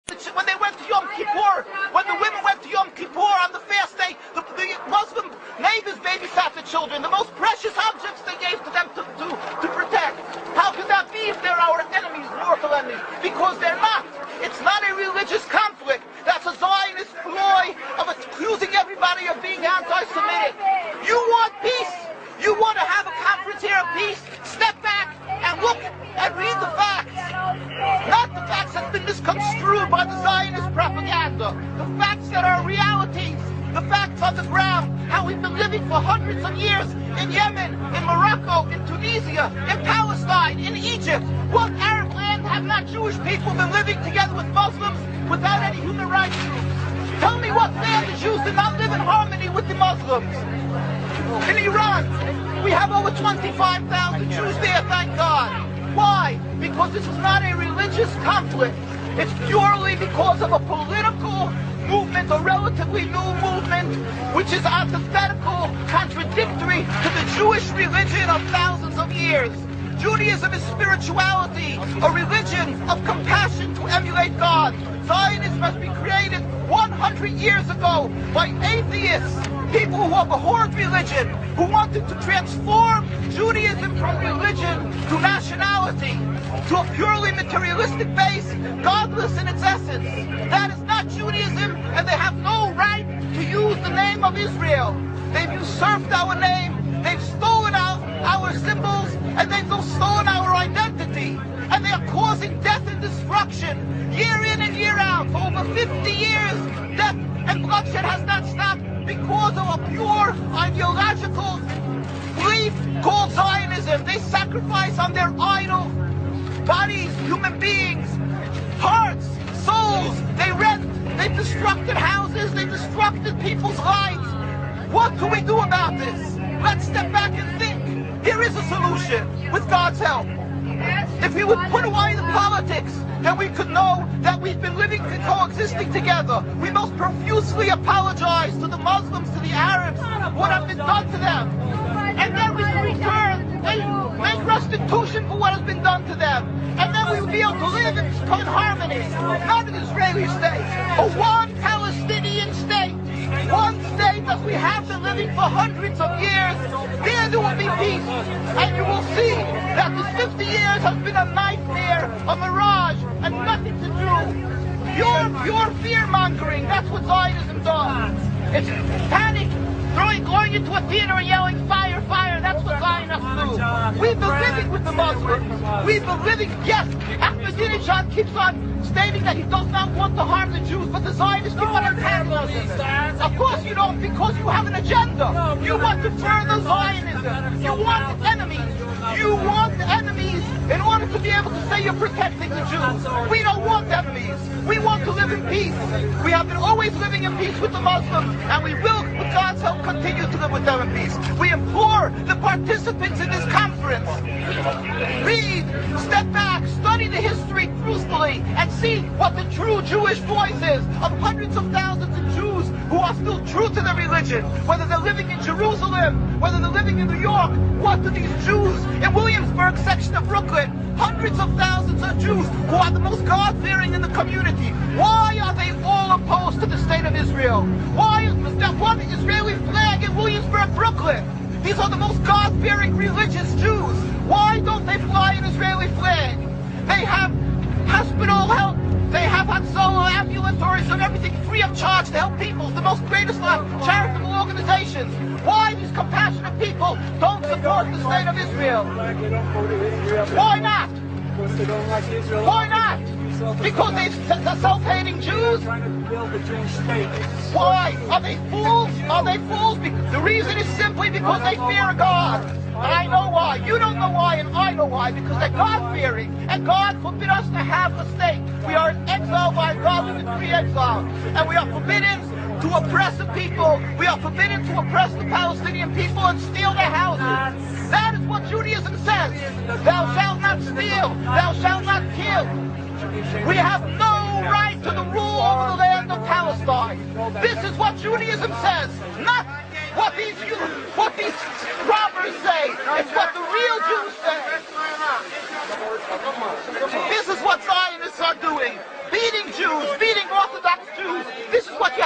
When they went to Yom Kippur, when the women went to Yom Kippur on the fast day, the Muslim neighbors babysat the children, the most precious objects they gave to them to protect. How could that be if they're our enemies, mortal enemies? Because they're not. It's not a religious conflict. That's a Zionist ploy of accusing everybody of being anti-Semitic. You want peace? You want to have a conference here of peace? Step back and look and read the facts. Not the facts that have been misconstrued by the Zionist propaganda. The facts that are realities. The facts on the ground. How we've been living for hundreds of years in Yemen, in Morocco, in Tunisia, in Palestine, in Egypt. What Arab land have not Jewish people been living together with Muslims without any human rights? Tell me what land the Jews did not live in harmony with the Muslims. In Iran, we have over 25,000 Jews there, thank God. Why? Because this is not a religious conflict. It's purely because of a political movement, a relatively new movement, which is antithetical, contradictory to the Jewish religion of thousands of years. Judaism is spirituality, a religion of compassion to emulate God. Zionism must be created 100 years ago by atheists, people who abhorred religion, who wanted to transform Judaism from religion to nationality, to a purely materialistic base, godless in its essence. That is not Judaism, and they have no right to use the name of Israel. They've usurped our name, they've stolen our symbols, and they've stolen our identity. And they are causing death and destruction, year in and year out. For over 50 years, death and bloodshed has not stopped because of a pure ideological belief called Zionism. They sacrifice on their idol bodies, human beings, hearts, souls. They rent, they've destructed houses, they've destructed people's lives. What can we do about this? Let's step back and think. Here is a solution, with God's help. If we would put away the politics, then we could know that we've been living and coexisting together. We most profusely apologize to the Muslims, to the Arabs, what has been done to them. And then we will return, make restitution for what has been done to them. And then we will be able to live in harmony, not an Israeli state, a one Palestinian state. One state as we have been living for hundreds of years. There will be peace. And you will see that this 50 years has been a nightmare, a mirage, and nothing to do. Pure fear-mongering, that's what Zionism does. It's panic, going into a theater and yelling, fire, fire, that's what Zionists do. We've been living with the Muslims. We've been living, yes, Ahmadinejad keeps on stating that he does not want to harm the Jews, but the Zionists keep on antagonizing them. Of course you don't, because you have an agenda. You want to further Zionism. You want enemies. You want enemies in order to be able to say you're protecting the Jews. We don't want enemies. We want to live in peace. We have been always living in peace with the Muslims, and we will, with God's help, continue to live with them in peace. We implore the participants in this conference, read, step back, study the history truthfully, and see what the true Jewish voice is of hundreds of thousands of Jews who are still true to their religion, whether they're living in Jerusalem, whether they're living in New York. What do these Jews in Williamsburg section of Brooklyn, hundreds of thousands of Jews who are the most God-fearing in the community, why are they all opposed to the state of Israel? Why is there one Israeli flag in Williamsburg, Brooklyn? These are the most God-fearing religious Jews. Why don't they fly an Israeli flag? They have hospital help. They have Hatzolah, ambulatories, and everything free of charge to help people. The most greatest charitable organizations. Why these compassionate people don't support the state of Israel? Why not? Why not? Because they're self-hating Jews? Why? Are they fools? Are they fools? The reason is simply because they fear God. And I know why. You don't know why, and I know why. Because they're God-fearing. And God forbid us to have a state. We are in exile by God. We've been pre-exiled. And we are forbidden to oppress the people. We are forbidden to oppress the Palestinian people and steal their houses. That is what Judaism says. Thou shalt not steal. Thou shalt not kill. We have no right to the rule over the land of Palestine. This is what Judaism says, not what these robbers say. It's what the real Jews say. This is what Zionists are doing. Beating Jews, what you